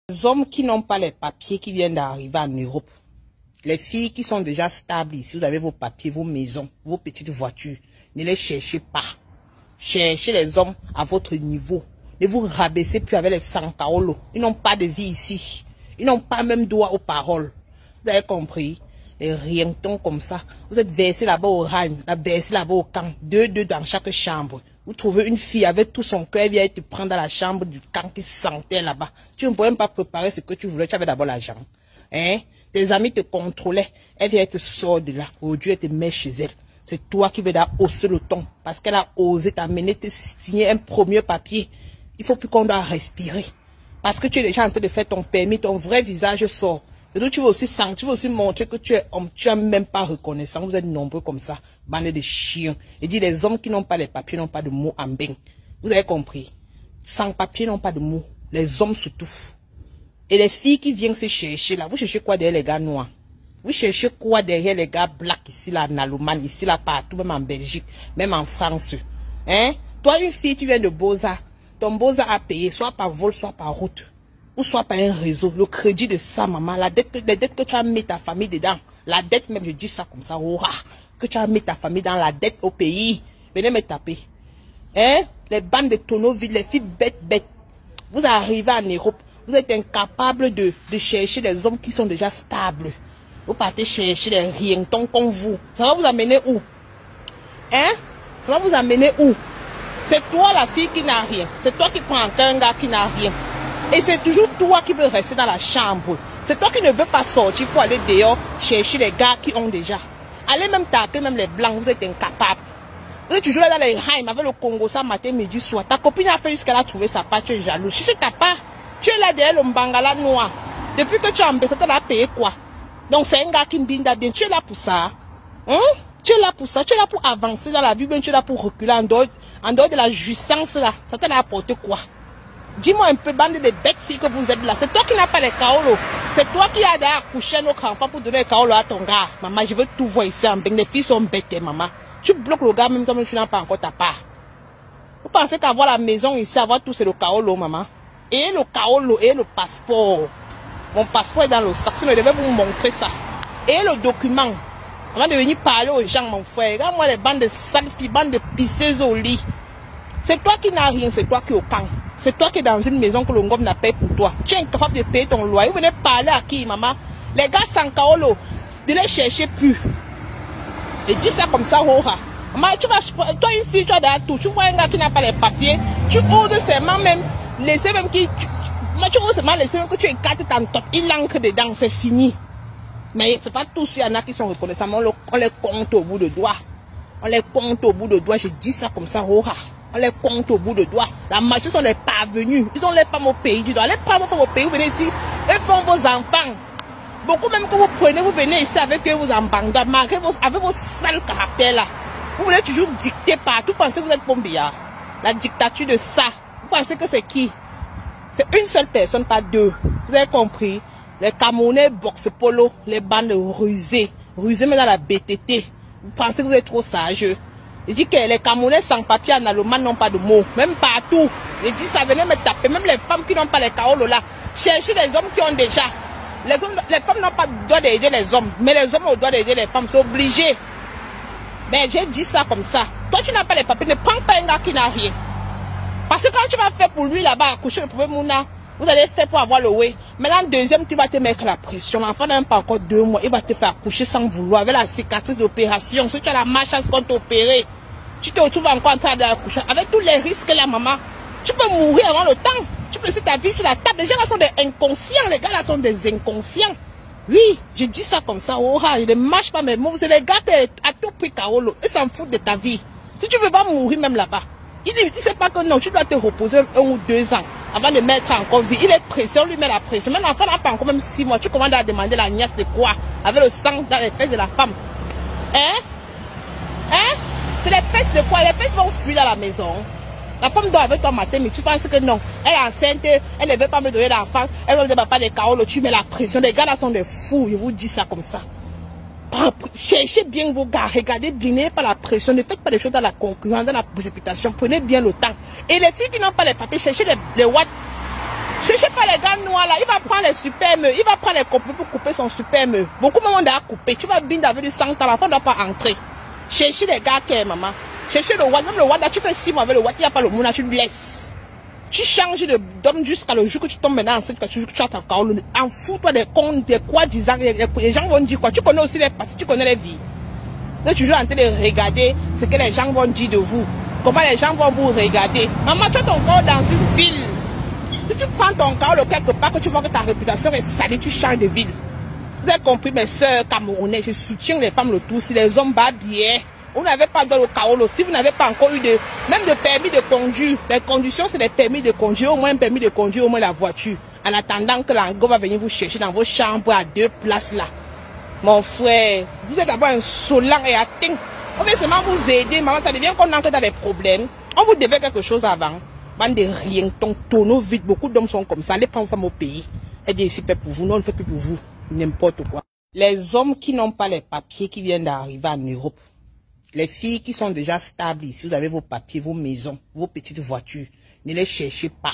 Les hommes qui n'ont pas les papiers qui viennent d'arriver en Europe, les filles qui sont déjà stables ici, vous avez vos papiers, vos maisons, vos petites voitures, ne les cherchez pas. Cherchez les hommes à votre niveau. Ne vous rabaissez plus avec les sankaolo. Ils n'ont pas de vie ici. Ils n'ont pas même droit aux paroles. Vous avez compris? Les rientons comme ça. Vous êtes versés là-bas au Rhin, versés là-bas au camp. Deux dans chaque chambre. Vous trouvez une fille avec tout son cœur, elle vient te prendre dans la chambre du camp qui sentait là-bas. Tu ne pouvais même pas préparer ce que tu voulais, tu avais d'abord l'argent. Hein? Tes amis te contrôlaient, elle vient te sort de là. Aujourd'hui, elle te met chez elle. C'est toi qui veux hausser le ton. Parce qu'elle a osé t'amener, te signer un premier papier. Il faut plus qu'on doit respirer. Parce que tu es déjà en train de faire ton permis, ton vrai visage sort. C'est donc tu veux aussi sentir, tu veux aussi montrer que tu es homme, tu n'es même pas reconnaissant. Vous êtes nombreux comme ça, bande de chiens. Et dit les hommes qui n'ont pas les papiers n'ont pas de mots en bain. Vous avez compris? Sans papier n'ont pas de mots. Les hommes surtout. Et les filles qui viennent se chercher là, vous cherchez quoi derrière les gars noirs? Vous cherchez quoi derrière les gars blacks ici là en Allemagne, ici là partout, même en Belgique, même en France? Hein? Toi une fille, tu viens de Beaux-Arts. Ton Beaux-Arts a payé, soit par vol, soit par route. Ou soit par un réseau, le crédit de ça, maman, les dettes que tu as mis ta famille dedans, la dette même, je dis ça comme ça, aura, que tu as mis ta famille dans la dette au pays, venez me taper. Hein? Les bandes de tonneaux vides, les filles bêtes, vous arrivez en Europe, vous êtes incapables de chercher les hommes qui sont déjà stables. Vous partez chercher les rientons comme vous. Ça va vous amener où? Hein? Ça va vous amener où? C'est toi la fille qui n'a rien, c'est toi qui prends encore un gars qui n'a rien. Et c'est toujours toi qui veux rester dans la chambre. C'est toi qui ne veux pas sortir pour aller dehors chercher les gars qui ont déjà. Allez même taper même les blancs, vous êtes incapables. Vous êtes toujours là dans les Haïm avec le Congo, ça matin, midi, soir. Ta copine a fait jusqu'à là trouver sa part, tu es jaloux. Si tu t'as pas, tu es là derrière le Mbangala noir. Depuis que tu as embêté, tu as payé quoi? Donc c'est un gars qui me binda bien. Tu es là pour ça. Hein? Tu es là pour ça. Tu es là pour avancer dans la vie, bien tu es là pour reculer en dehors de la jouissance là. Ça t'a apporté quoi? Dis-moi un peu, bande de bêtes filles que vous êtes là. C'est toi qui n'as pas les kaolo. C'est toi qui as d'ailleurs accouché nos enfants pour donner les kaolo à ton gars. Maman, je veux tout voir ici en bain. Les filles sont bêtes, maman. Tu bloques le gars même comme tu n'as pas encore ta part. Vous pensez qu'avoir la maison ici, avoir tout, c'est le kaolo, maman. Et le kaolo et le passeport. Mon passeport est dans le sac. Sinon, je devais vous montrer ça. Et le document. Avant de venir parler aux gens, mon frère. Regarde-moi les bandes de sales filles, bandes de pisseuses au lit. C'est toi qui n'as rien, c'est toi qui es au camp. C'est toi qui es dans une maison que le ngom n'a pas pour toi. Tu es incapable de payer ton loyer. Vous venez parler à qui, maman? Les gars sans kaolo, ne les cherchez plus. Et dis ça comme ça, Roha. Maman, tu vas, toi une fille, tu as derrière tout. Tu vois un gars qui n'a pas les papiers. Tu oses seulement même laisser même qui. Tu oses seulement laisser même que tu écartes ton top. Il encre dedans, c'est fini. Mais c'est pas tous, il y en a qui sont reconnaissants. On les compte au bout de doigts. On les compte au bout de doigts. Je dis ça comme ça, Roha. On les compte au bout de doigts. La majorité sont les parvenus. Ils ont les femmes au pays du doigt. Les femmes au pays, vous venez ici. Elles font vos enfants. Beaucoup même que vous prenez, vous venez ici avec eux, vous en banga, avec vos sales caractères là. Vous voulez toujours dicter partout. Vous pensez que vous êtes Pombia. La dictature de ça. Vous pensez que c'est qui? C'est une seule personne, pas deux. Vous avez compris? Les Camerounais boxe polo, les bandes rusées. Rusées mais dans la BTT. Vous pensez que vous êtes trop sage. Il dit que les Camerounais sans papier en Allemagne n'ont pas de mots. Même partout. Il dit ça, venez me taper. Même les femmes qui n'ont pas les kaolo là. Cherchez les hommes qui ont déjà. Les femmes n'ont pas le droit d'aider les hommes. Mais les hommes ont le droit d'aider les femmes. C'est obligé. Mais j'ai dit ça comme ça. Toi tu n'as pas les papiers. Ne prends pas un gars qui n'a rien. Parce que quand tu vas faire pour lui là-bas, accoucher le premier mouna, vous allez faire pour avoir le way. Maintenant, deuxième, tu vas te mettre la pression. L'enfant n'a même pas encore 2 mois. Il va te faire accoucher sans vouloir, avec la cicatrice d'opération. Si tu as la malchance qu'on t'a opéré, tu te retrouves encore en train d'accoucher. Avec tous les risques là, maman, tu peux mourir avant le temps. Tu peux laisser ta vie sur la table. Les gens là sont des inconscients. Les gars là sont des inconscients. Oui, je dis ça comme ça. Oh, je ne marche pas mes mots. C'est les gars qui à tout prix Kaolo. Ils s'en foutent de ta vie. Si tu veux pas mourir même là-bas, il ne sait pas que non, tu dois te reposer 1 ou 2 ans avant de mettre encore vie. Il est pressé, on lui met la pression. Même l'enfant n'a pas encore même 6 mois. Tu commandes à demander la nièce de quoi? Avec le sang dans les fesses de la femme. Hein? Hein? C'est les fesses de quoi? Les fesses vont fuir dans la maison. La femme dort avec toi matin, mais tu penses que non. Elle est enceinte, elle ne veut pas me donner l'enfant. Elle ne veut pas des kaolo, tu mets la pression. Les gars là sont des fous, je vous dis ça comme ça. Cherchez bien vos gars, regardez bien, n'ayez pas la pression, ne faites pas des choses dans la concurrence, dans la précipitation, prenez bien le temps. Et les filles qui n'ont pas les papiers, cherchez les watts, Cherchez pas les gars noirs là, il va prendre les supermes, il va prendre les coupes pour couper son superme. Beaucoup de monde a coupé, tu vas bien avec du sang, la femme ne doit pas entrer. Cherchez les gars qui est maman. Cherchez le watt, même le watt là, tu fais 6 mois avec le watt, il n'y a pas le mouna, tu le laisses. Tu changes de d'homme jusqu'à le jour que tu tombes maintenant enceinte, que tu as encore en fous-toi des comptes, des quoi disant, les gens vont dire quoi. Tu connais aussi les parties, tu connais les vies. Vous êtes toujours en train de regarder ce que les gens vont dire de vous. Comment les gens vont vous regarder. Maman, tu as ton corps dans une ville. Si tu prends ton corps quelque part, que tu vois que ta réputation est salie, tu changes de ville. Vous avez compris, mes soeurs camerounais, je soutiens les femmes le tout. Si les hommes battent bien, vous n'avez pas dans le chaos. Si vous n'avez pas encore eu même de permis de conduire, les conditions c'est des permis de conduire, au moins un permis de conduire, au moins la voiture. En attendant que l'ango va venir vous chercher dans vos chambres à 2 places là. Mon frère, vous êtes d'abord insolent et atteint. On veut seulement vous aider, maman, ça devient qu'on entre dans des problèmes. On vous devait quelque chose avant. Bande de rien, ton tonneau vide, beaucoup d'hommes sont comme ça. Allez prendre femme au pays. Eh bien, ici, fait pour vous, non, on ne fait plus pour vous. N'importe quoi. Les hommes qui n'ont pas les papiers qui viennent d'arriver en Europe, les filles qui sont déjà stables ici, vous avez vos papiers, vos maisons, vos petites voitures, ne les cherchez pas.